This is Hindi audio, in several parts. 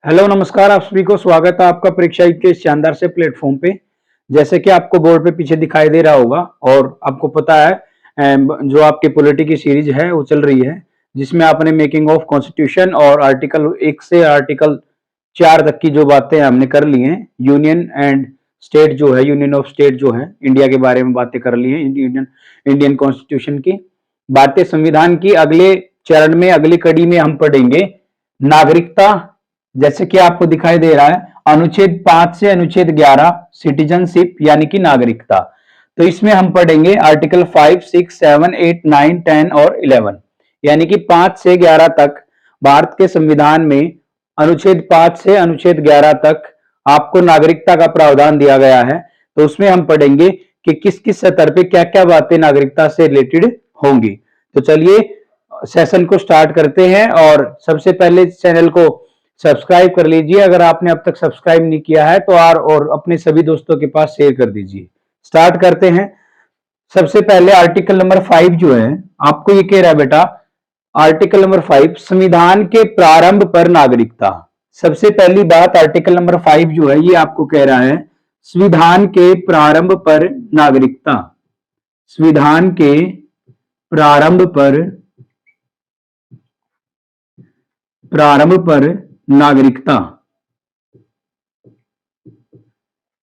हेलो नमस्कार, आप सभी को स्वागत है आपका परीक्षा के इस शानदार से प्लेटफॉर्म पे। जैसे कि आपको बोर्ड पे पीछे दिखाई दे रहा होगा और आपको पता है जो आपकी पॉलिटी की सीरीज है वो चल रही है, जिसमें आपने मेकिंग ऑफ कॉन्स्टिट्यूशन और आर्टिकल 1 से आर्टिकल 4 तक की जो बातें हमने कर ली हैं। यूनियन एंड स्टेट जो है, यूनियन ऑफ स्टेट जो है, इंडिया के बारे में बातें कर ली हैं, इंडियन कॉन्स्टिट्यूशन की बातें, संविधान की। अगले चरण में, अगली कड़ी में हम पढ़ेंगे नागरिकता। जैसे कि आपको दिखाई दे रहा है अनुच्छेद 5 से अनुच्छेद 11 सिटीजनशिप यानी कि नागरिकता। तो इसमें हम पढ़ेंगे आर्टिकल 5, 6, 7, 8, 9, 10 और 11 यानी कि 5 से 11 तक भारत के संविधान में अनुच्छेद 5 से अनुच्छेद 11 तक आपको नागरिकता का प्रावधान दिया गया है। तो उसमें हम पढ़ेंगे कि किस किस स्तर पे क्या क्या बातें नागरिकता से रिलेटेड होंगी। तो चलिए सेशन को स्टार्ट करते हैं और सबसे पहले चैनल को सब्सक्राइब कर लीजिए अगर आपने अब तक सब्सक्राइब नहीं किया है तो, और अपने सभी दोस्तों के पास शेयर कर दीजिए। स्टार्ट करते हैं। सबसे पहले आर्टिकल नंबर 5 जो है, आपको ये कह रहा है बेटा, आर्टिकल नंबर 5 संविधान के प्रारंभ पर नागरिकता। सबसे पहली बात, आर्टिकल नंबर 5 जो है ये आपको कह रहा है संविधान के प्रारंभ पर नागरिकता। संविधान के प्रारंभ पर नागरिकता।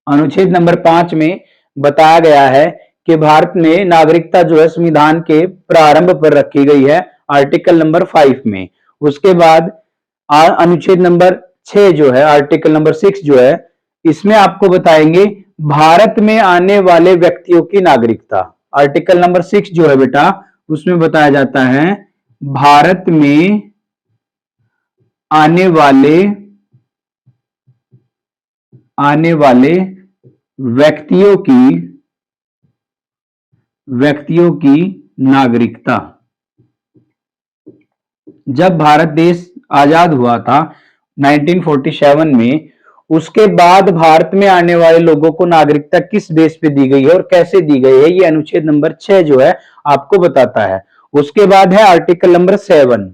अनुच्छेद नंबर 5 में बताया गया है कि भारत में नागरिकता जो है संविधान के प्रारंभ पर रखी गई है, आर्टिकल नंबर 5 में। उसके बाद अनुच्छेद नंबर 6 जो है, आर्टिकल नंबर 6 जो है, इसमें आपको बताएंगे भारत में आने वाले व्यक्तियों की नागरिकता। आर्टिकल नंबर 6 जो है बेटा, उसमें बताया जाता है भारत में आने वाले व्यक्तियों की नागरिकता। जब भारत देश आजाद हुआ था 1947 में, उसके बाद भारत में आने वाले लोगों को नागरिकता किस बेस पे दी गई है और कैसे दी गई है, ये अनुच्छेद नंबर 6 जो है आपको बताता है। उसके बाद है आर्टिकल नंबर 7।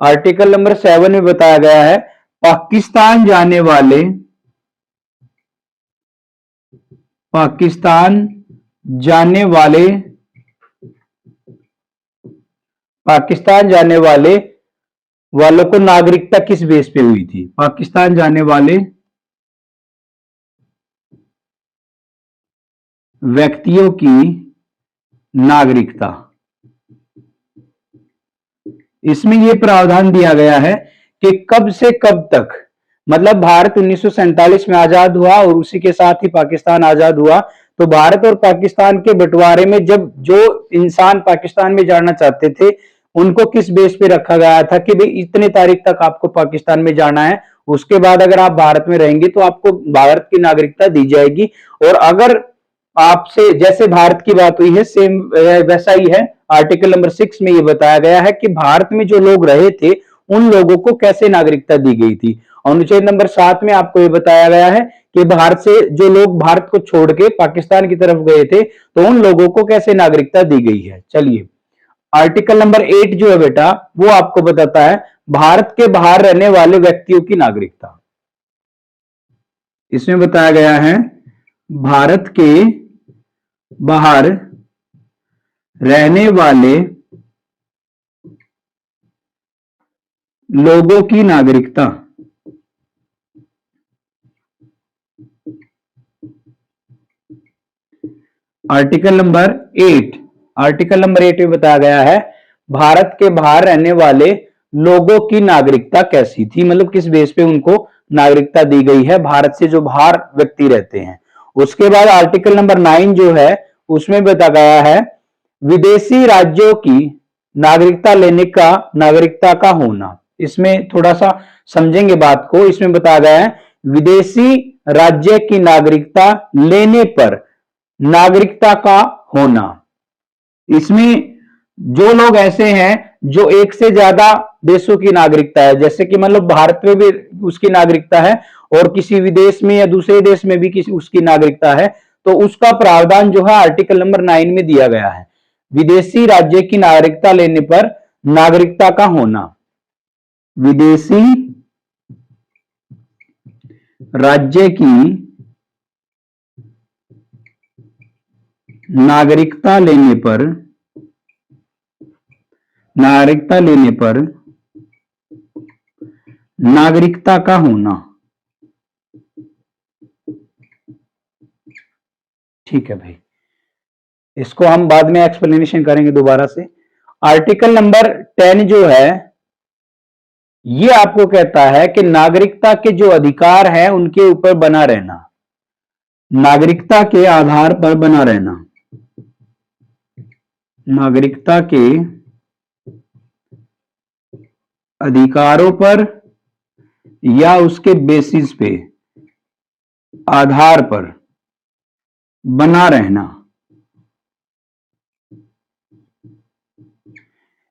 आर्टिकल नंबर 7 में बताया गया है पाकिस्तान जाने वाले वालों को नागरिकता किस बेस पे हुई थी। पाकिस्तान जाने वाले व्यक्तियों की नागरिकता। इसमें यह प्रावधान दिया गया है कि कब से कब तक, मतलब भारत 1947 में आजाद हुआ और उसी के साथ ही पाकिस्तान आजाद हुआ। तो भारत और पाकिस्तान के बंटवारे में जब जो इंसान पाकिस्तान में जाना चाहते थे, उनको किस बेस पे रखा गया था कि भाई इतने तारीख तक आपको पाकिस्तान में जाना है, उसके बाद अगर आप भारत में रहेंगे तो आपको भारत की नागरिकता दी जाएगी। और अगर आपसे, जैसे भारत की बात हुई है, सेम वैसा ही है। आर्टिकल नंबर 6 में यह बताया गया है कि भारत में जो लोग रहे थे उन लोगों को कैसे नागरिकता दी गई थी। अनुच्छेद नंबर 7 में आपको यह बताया गया है कि भारत से जो लोग भारत को छोड़ के पाकिस्तान की तरफ गए थे तो उन लोगों को कैसे नागरिकता दी गई है। चलिए आर्टिकल नंबर 8 जो है बेटा, वो आपको बताता है भारत के बाहर रहने वाले व्यक्तियों की नागरिकता। इसमें बताया गया है भारत के बाहर रहने वाले लोगों की नागरिकता। आर्टिकल नंबर 8 में बताया गया है भारत के बाहर रहने वाले लोगों की नागरिकता कैसी थी, मतलब किस बेस पे उनको नागरिकता दी गई है, भारत से जो बाहर व्यक्ति रहते हैं। उसके बाद आर्टिकल नंबर 9 जो है, उसमें बताया गया है विदेशी राज्यों की नागरिकता का होना। इसमें थोड़ा सा समझेंगे बात को। इसमें बताया गया है विदेशी राज्य की नागरिकता लेने पर नागरिकता का होना। इसमें जो लोग ऐसे हैं जो एक से ज्यादा देशों की नागरिकता है, जैसे कि मतलब भारत में भी उसकी नागरिकता है और किसी विदेश में या दूसरे देश में भी किसी उसकी नागरिकता है, तो उसका प्रावधान जो है आर्टिकल नंबर 9 में दिया गया है। विदेशी राज्य की नागरिकता लेने पर नागरिकता का होना। विदेशी राज्य की नागरिकता लेने पर नागरिकता का होना। ठीक है भाई, इसको हम बाद में एक्सप्लेनेशन करेंगे दोबारा से। आर्टिकल नंबर 10 जो है ये आपको कहता है कि नागरिकता के जो अधिकार हैं उनके ऊपर बना रहना, नागरिकता के आधार पर बना रहना, नागरिकता के अधिकारों पर या उसके बेसिस पे, आधार पर बना रहना।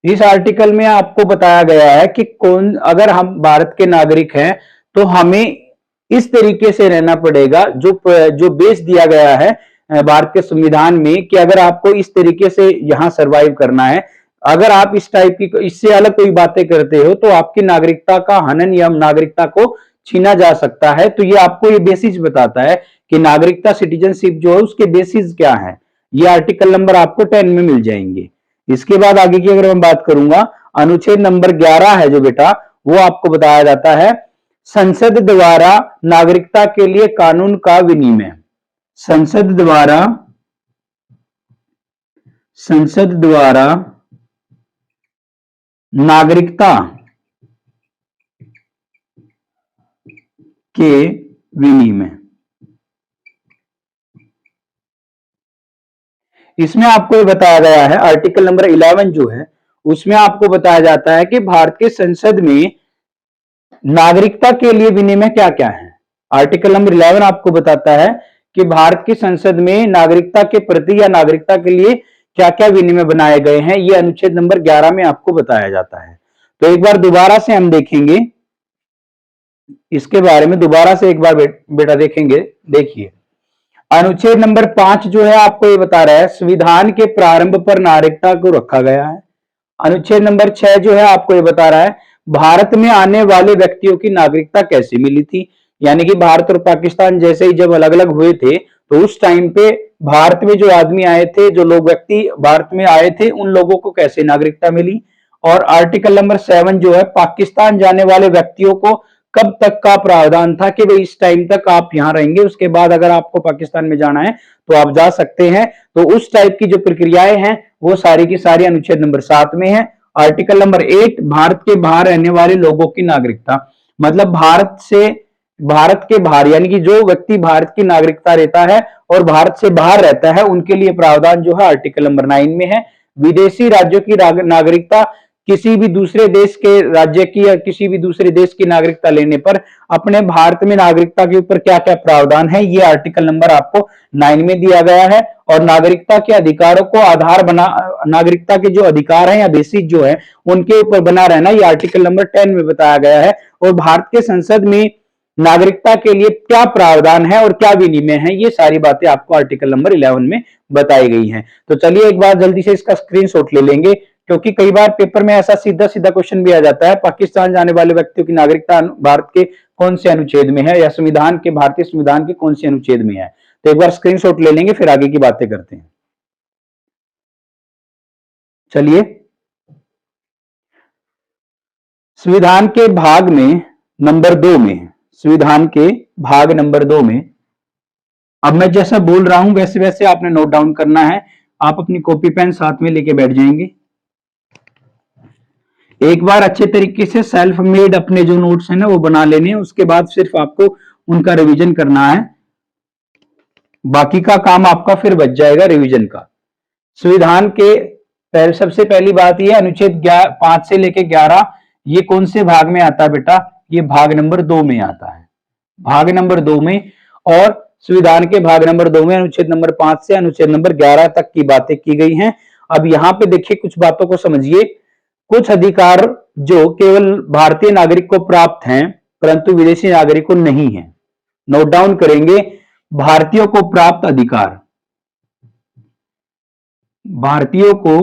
इस आर्टिकल में आपको बताया गया है कि कौन, अगर हम भारत के नागरिक हैं तो हमें इस तरीके से रहना पड़ेगा जो बेस दिया गया है भारत के संविधान में, कि अगर आपको इस तरीके से यहां सरवाइव करना है, अगर आप इस टाइप की इससे अलग कोई बातें करते हो तो आपकी नागरिकता का हनन या नागरिकता को छीना जा सकता है। तो ये आपको ये बेसिस बताता है कि नागरिकता सिटीजनशिप जो है उसके बेसिस क्या है। ये आर्टिकल नंबर आपको 10 में मिल जाएंगे। इसके बाद आगे की अगर मैं बात करूंगा, अनुच्छेद नंबर 11 है जो बेटा, वो आपको बताया जाता है संसद द्वारा नागरिकता के लिए कानून का विनिमय। संसद द्वारा नागरिकता के विनिमय। इसमें आपको ये बताया गया है, आर्टिकल नंबर 11 जो है उसमें आपको बताया जाता है कि भारत के संसद में नागरिकता के लिए विनिमय क्या क्या है। आर्टिकल नंबर 11 आपको बताता है कि भारत की संसद में नागरिकता के प्रति या नागरिकता के लिए क्या क्या विनिमय बनाए गए हैं, ये अनुच्छेद नंबर 11 में आपको बताया जाता है। तो एक बार दोबारा से हम देखेंगे इसके बारे में, दोबारा से एक बार बेटा देखेंगे। देखिए अनुच्छेद नंबर 5 जो है आपको ये बता रहा है संविधान के प्रारंभ पर नागरिकता को रखा गया है। अनुच्छेद नंबर 6 जो है आपको ये बता रहा है भारत में आने वाले व्यक्तियों की नागरिकता कैसे मिली थी, यानी कि भारत और पाकिस्तान जैसे ही जब अलग अलग हुए थे तो उस टाइम पे भारत में जो आदमी आए थे, जो लोग व्यक्ति भारत में आए थे, उन लोगों को कैसे नागरिकता मिली। और आर्टिकल नंबर 7 जो है पाकिस्तान जाने वाले व्यक्तियों को कब तक का प्रावधान था कि भाई इस टाइम तक आप यहां रहेंगे, उसके बाद अगर आपको पाकिस्तान में जाना है तो आप जा सकते हैं। तो उस टाइप की जो प्रक्रियाएं हैं वो सारी की सारी अनुच्छेद नंबर 7 में है। आर्टिकल नंबर 8 भारत के बाहर रहने वाले लोगों की नागरिकता, मतलब भारत के बाहर यानी कि जो व्यक्ति भारत की नागरिकता रहता है और भारत से बाहर रहता है उनके लिए प्रावधान जो है आर्टिकल नंबर 9 में है। विदेशी राज्यों की नागरिकता, किसी भी दूसरे देश के राज्य की या किसी भी दूसरे देश की नागरिकता लेने पर अपने भारत में नागरिकता के ऊपर क्या क्या प्रावधान है, ये आर्टिकल नंबर आपको 9 में दिया गया है। और नागरिकता के अधिकारों को आधार बना, नागरिकता के जो अधिकार है या बेसिक जो है उनके ऊपर बना रहना, ये आर्टिकल नंबर 10 में बताया गया है। और भारत के संसद में नागरिकता के लिए क्या प्रावधान है और क्या विनिमय है, ये सारी बातें आपको आर्टिकल नंबर 11 में बताई गई हैं। तो चलिए एक बार जल्दी से इसका स्क्रीनशॉट ले लेंगे, क्योंकि कई बार पेपर में ऐसा सीधा सीधा क्वेश्चन भी आ जाता है, पाकिस्तान जाने वाले व्यक्तियों की नागरिकता भारत के कौन से अनुच्छेद में है या संविधान के, भारतीय संविधान के कौन से अनुच्छेद में है। तो एक बार स्क्रीनशॉट ले लेंगे फिर आगे की बातें करते हैं। चलिए संविधान के भाग में नंबर 2 में, संविधान के भाग नंबर 2 में अब मैं जैसा बोल रहा हूं वैसे वैसे आपने नोट डाउन करना है। आप अपनी कॉपी पेन साथ में लेके बैठ जाएंगे। एक बार अच्छे तरीके से सेल्फ मेड अपने जो नोट्स हैं ना वो बना लेने हैं, उसके बाद सिर्फ आपको उनका रिवीजन करना है, बाकी का काम आपका फिर बच जाएगा रिवीजन का। संविधान के सबसे पहली बात यह अनुच्छेद 5 से लेके 11 ये कौन से भाग में आता है बेटा, ये भाग नंबर 2 में आता है, भाग नंबर 2 में। और संविधान के भाग नंबर 2 में अनुच्छेद नंबर 5 से अनुच्छेद नंबर 11 तक की बातें की गई हैं। अब यहां पे देखिए कुछ बातों को समझिए। कुछ अधिकार जो केवल भारतीय नागरिक को प्राप्त हैं परंतु विदेशी नागरिक को नहीं है। नोट डाउन करेंगे, भारतीयों को प्राप्त अधिकार, भारतीयों को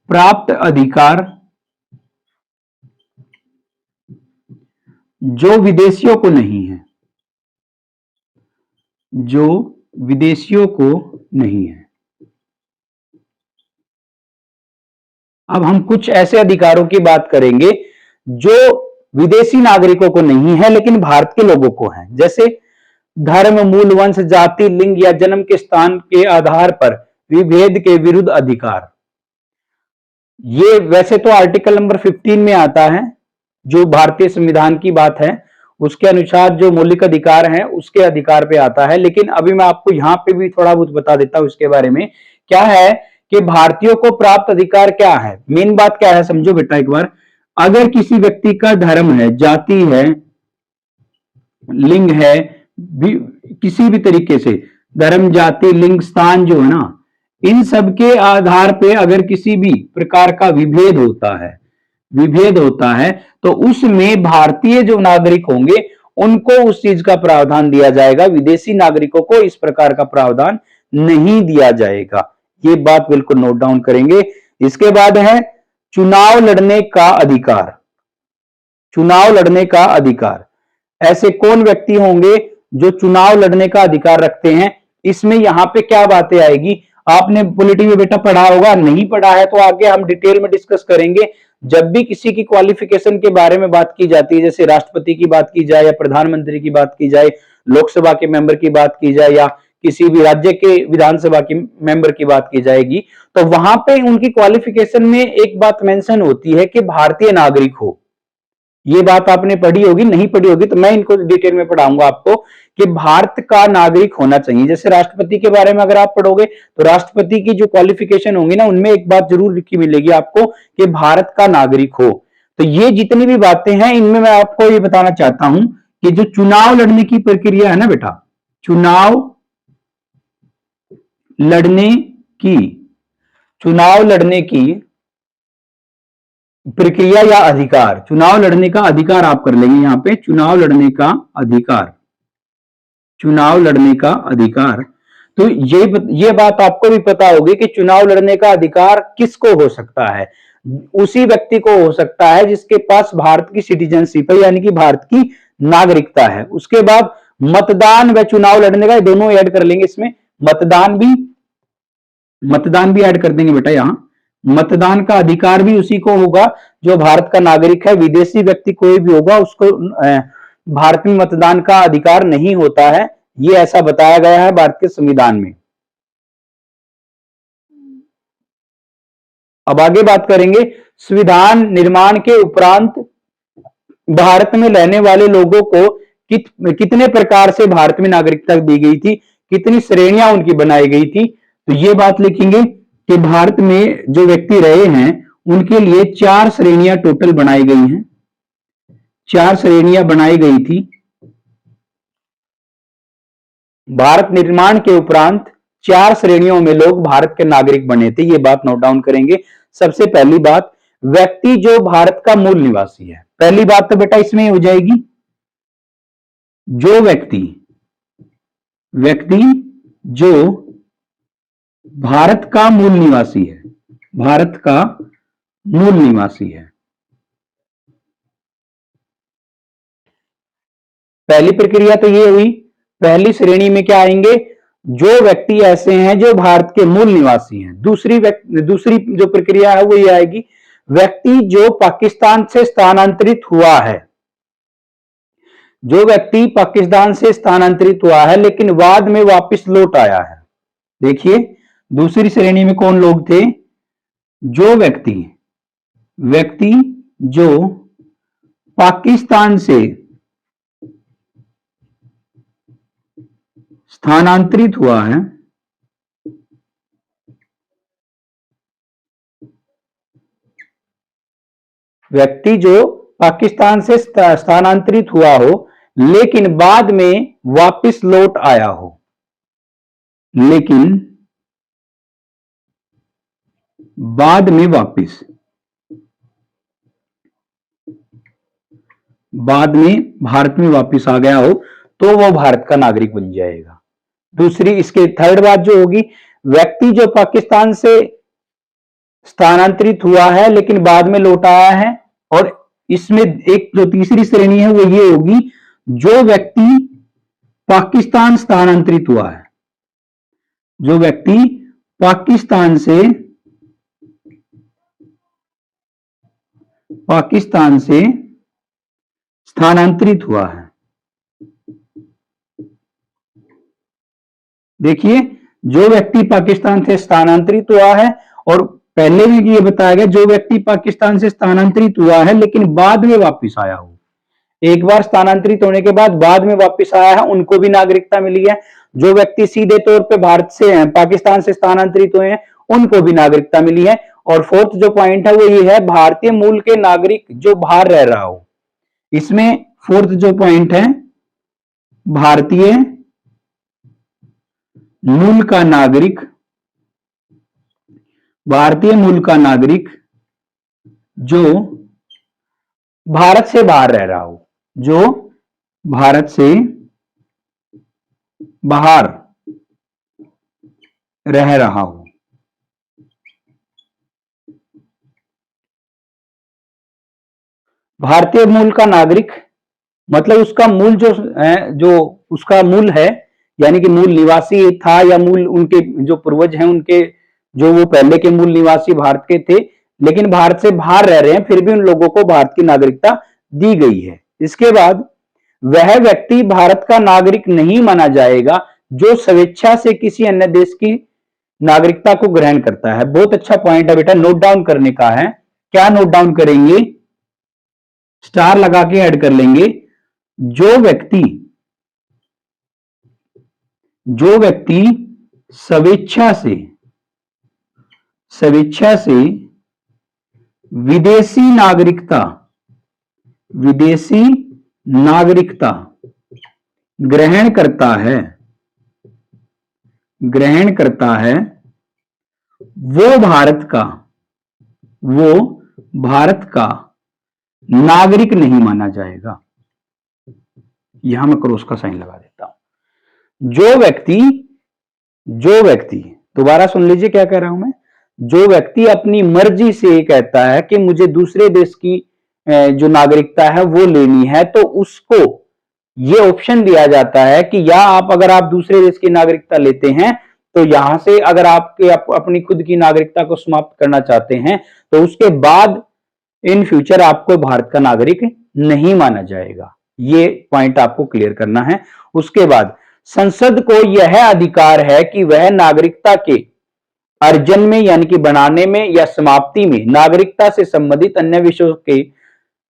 प्राप्त अधिकार जो विदेशियों को नहीं है, जो विदेशियों को नहीं है। अब हम कुछ ऐसे अधिकारों की बात करेंगे जो विदेशी नागरिकों को नहीं है लेकिन भारत के लोगों को है, जैसे धर्म, मूल, वंश, जाति, लिंग या जन्म के स्थान के आधार पर विभेद के विरुद्ध अधिकार। ये वैसे तो आर्टिकल नंबर 15 में आता है, जो भारतीय संविधान की बात है, उसके अनुसार जो मौलिक अधिकार हैं उसके अधिकार पे आता है, लेकिन अभी मैं आपको यहां पे भी थोड़ा बहुत बता देता हूं इसके बारे में। क्या है कि भारतीयों को प्राप्त अधिकार क्या है, मेन बात क्या है समझो बेटा एक बार। अगर किसी व्यक्ति का धर्म है, जाति है, लिंग है, किसी भी तरीके से धर्म, जाति, लिंग, स्थान जो है ना, इन सब के आधार पे अगर किसी भी प्रकार का विभेद होता है तो उसमें भारतीय जो नागरिक होंगे उनको उस चीज का प्रावधान दिया जाएगा, विदेशी नागरिकों को इस प्रकार का प्रावधान नहीं दिया जाएगा। ये बात बिल्कुल नोट डाउन करेंगे। इसके बाद है चुनाव लड़ने का अधिकार। चुनाव लड़ने का अधिकार, ऐसे कौन व्यक्ति होंगे जो चुनाव लड़ने का अधिकार रखते हैं? इसमें यहां पे क्या बातें आएगी, आपने पॉलिटी में बेटा पढ़ा होगा, नहीं पढ़ा है तो आगे हम डिटेल में डिस्कस करेंगे। जब भी किसी की क्वालिफिकेशन के बारे में बात की जाती है, जैसे राष्ट्रपति की बात की जाए या प्रधानमंत्री की बात की जाए, लोकसभा के मेंबर की बात की जाए या किसी भी राज्य के विधानसभा के मेंबर की बात की जाएगी, तो वहां पे उनकी क्वालिफिकेशन में एक बात मेंशन होती है कि भारतीय नागरिक हो। ये बात आपने पढ़ी होगी, नहीं पढ़ी होगी तो मैं इनको डिटेल में पढ़ाऊंगा आपको कि भारत का नागरिक होना चाहिए। जैसे राष्ट्रपति के बारे में अगर आप पढ़ोगे तो राष्ट्रपति की जो क्वालिफिकेशन होंगी ना, उनमें एक बात जरूर लिखी मिलेगी आपको कि भारत का नागरिक हो। तो ये जितनी भी बातें हैं इनमें मैं आपको ये बताना चाहता हूं कि जो चुनाव लड़ने की प्रक्रिया है ना बेटा, चुनाव लड़ने की प्रक्रिया या अधिकार, चुनाव लड़ने का अधिकार आप कर लेंगे यहां पे, चुनाव लड़ने का अधिकार। तो ये बात आपको भी पता होगी कि चुनाव लड़ने का अधिकार किसको हो सकता है? उसी व्यक्ति को हो सकता है जिसके पास भारत की सिटीजनशिप है, यानी कि भारत की नागरिकता है। उसके बाद मतदान व चुनाव लड़ने का, दोनों ऐड कर लेंगे इसमें, मतदान भी ऐड कर देंगे बेटा यहां। मतदान का अधिकार भी उसी को होगा जो भारत का नागरिक है। विदेशी व्यक्ति कोई भी होगा उसको भारत में मतदान का अधिकार नहीं होता है, ये ऐसा बताया गया है भारत के संविधान में। अब आगे बात करेंगे, संविधान निर्माण के उपरांत भारत में रहने वाले लोगों को कितने प्रकार से भारत में नागरिकता दी गई थी, कितनी श्रेणियां उनकी बनाई गई थी, तो ये बात लिखेंगे कि भारत में जो व्यक्ति रहे हैं उनके लिए 4 श्रेणियां टोटल बनाई गई हैं, 4 श्रेणियां बनाई गई थी। भारत निर्माण के उपरांत 4 श्रेणियों में लोग भारत के नागरिक बने थे, ये बात नोट डाउन करेंगे। सबसे पहली बात, व्यक्ति जो भारत का मूल निवासी है। पहली बात तो बेटा इसमें हो जाएगी, जो व्यक्ति जो भारत का मूल निवासी है, भारत का मूल निवासी है। पहली प्रक्रिया तो ये हुई। पहली श्रेणी में क्या आएंगे, जो व्यक्ति ऐसे हैं जो भारत के मूल निवासी हैं। दूसरी जो प्रक्रिया है वो ये आएगी, व्यक्ति जो पाकिस्तान से स्थानांतरित हुआ है, जो व्यक्ति पाकिस्तान से स्थानांतरित हुआ है लेकिन बाद में वापस लौट आया है। देखिए दूसरी श्रेणी में कौन लोग थे, जो व्यक्ति जो पाकिस्तान से स्थानांतरित हुआ है, व्यक्ति जो पाकिस्तान से स्थानांतरित हुआ हो लेकिन बाद में वापस लौट आया हो, लेकिन बाद में भारत में वापस आ गया हो तो वो भारत का नागरिक बन जाएगा। दूसरी, इसके थर्ड बात जो होगी, व्यक्ति जो पाकिस्तान से स्थानांतरित हुआ है लेकिन बाद में लौट आया है और इसमें एक जो तीसरी श्रेणी है वो ये होगी, जो व्यक्ति पाकिस्तान स्थानांतरित हुआ है, जो व्यक्ति पाकिस्तान से स्थानांतरित हुआ है। देखिए, जो व्यक्ति पाकिस्तान से स्थानांतरित हुआ है, और पहले भी ये बताया गया जो व्यक्ति पाकिस्तान से स्थानांतरित हुआ है लेकिन बाद में वापस आया हो, एक बार स्थानांतरित होने के बाद में वापस आया है, उनको भी नागरिकता मिली है। जो व्यक्ति सीधे तौर पे भारत से पाकिस्तान से स्थानांतरित हुए हैं, उनको भी नागरिकता मिली है। और फोर्थ जो पॉइंट है वो ये है, भारतीय मूल के नागरिक जो बाहर रह रहा हो। इसमें फोर्थ जो पॉइंट है, भारतीय मूल का नागरिक, भारतीय मूल का नागरिक जो भारत से बाहर रह रहा हो, जो भारत से बाहर रह रहा हो। भारतीय मूल का नागरिक मतलब उसका मूल जो है, जो उसका मूल है, यानी कि मूल निवासी था, या मूल उनके जो पूर्वज हैं उनके जो वो पहले के मूल निवासी भारत के थे लेकिन भारत से बाहर रह रहे हैं, फिर भी उन लोगों को भारत की नागरिकता दी गई है। इसके बाद वह व्यक्ति भारत का नागरिक नहीं माना जाएगा जो स्वेच्छा से किसी अन्य देश की नागरिकता को ग्रहण करता है। बहुत अच्छा पॉइंट है बेटा, नोट डाउन करने का है। क्या नोट डाउन करेंगे? स्टार लगा के ऐड कर लेंगे। जो व्यक्ति स्वेच्छा से विदेशी नागरिकता ग्रहण करता है, वो भारत का नागरिक नहीं माना जाएगा। यहां मैं क्रॉस का साइन लगा देता हूं। जो व्यक्ति दोबारा सुन लीजिए क्या कह रहा हूं मैं। जो व्यक्ति अपनी मर्जी से कहता है कि मुझे दूसरे देश की जो नागरिकता है वो लेनी है, तो उसको ये ऑप्शन दिया जाता है कि या अगर आप दूसरे देश की नागरिकता लेते हैं तो यहां से अगर आपके अपनी खुद की नागरिकता को समाप्त करना चाहते हैं तो उसके बाद इन फ्यूचर आपको भारत का नागरिक नहीं माना जाएगा। ये पॉइंट आपको क्लियर करना है। उसके बाद संसद को यह अधिकार है कि वह नागरिकता के अर्जन में यानी कि बनाने में या समाप्ति में नागरिकता से संबंधित अन्य विषयों के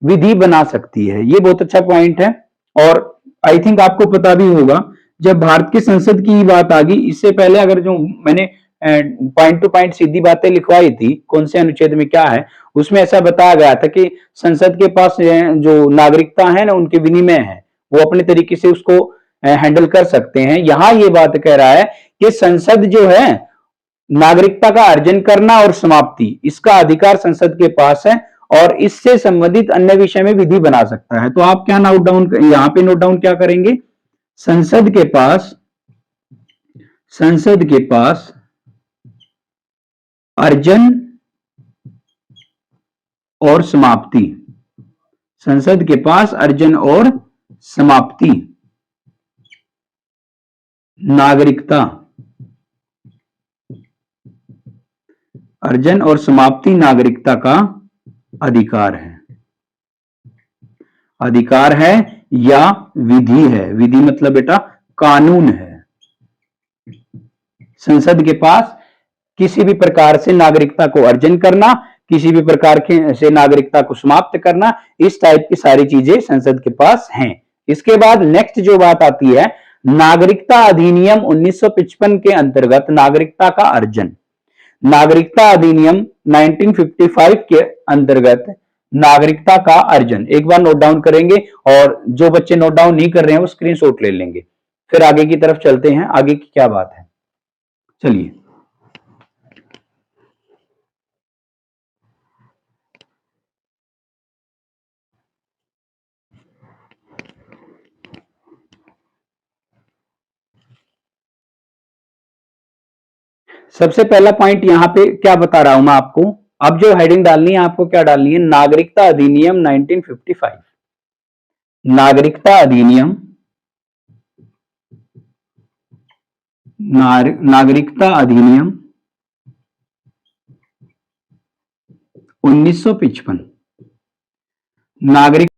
विधि बना सकती है। ये बहुत अच्छा पॉइंट है और आई थिंक आपको पता भी होगा जब भारत की संसद की बात आ गई, इससे पहले अगर जो मैंने पॉइंट टू पॉइंट सीधी बातें लिखवाई थी कौन से अनुच्छेद में क्या है, उसमें ऐसा बताया गया था कि संसद के पास जो नागरिकता है ना उनके विनिमय है, वो अपने तरीके से उसको हैंडल कर सकते हैं। यहां ये बात कह रहा है कि संसद जो है नागरिकता का अर्जन करना और समाप्ति इसका अधिकार संसद के पास है और इससे संबंधित अन्य विषय में विधि बना सकता है। तो आप क्या नोट डाउन यहां पे नोट डाउन क्या करेंगे? संसद के पास अर्जन और समाप्ति, संसद के पास अर्जन और समाप्ति नागरिकता, अर्जन और समाप्ति नागरिकता का अधिकार है या विधि है। विधि मतलब बेटा कानून है। संसद के पास किसी भी प्रकार से नागरिकता को अर्जन करना, किसी भी प्रकार से नागरिकता को समाप्त करना, इस टाइप की सारी चीजें संसद के पास हैं। इसके बाद नेक्स्ट जो बात आती है, नागरिकता अधिनियम 1955 के अंतर्गत नागरिकता का अर्जन। नागरिकता अधिनियम 1955 के अंतर्गत नागरिकता का अर्जन एक बार नोट डाउन करेंगे और जो बच्चे नोट डाउन नहीं कर रहे हैं वो स्क्रीनशॉट ले लेंगे। फिर आगे की तरफ चलते हैं, आगे की क्या बात है। चलिए सबसे पहला पॉइंट यहां पे क्या बता रहा हूं मैं आपको, अब जो हेडिंग डालनी है आपको, क्या डालनी है, नागरिकता अधिनियम 1955। नागरिकता अधिनियम, नागरिकता अधिनियम 1955। नागरिक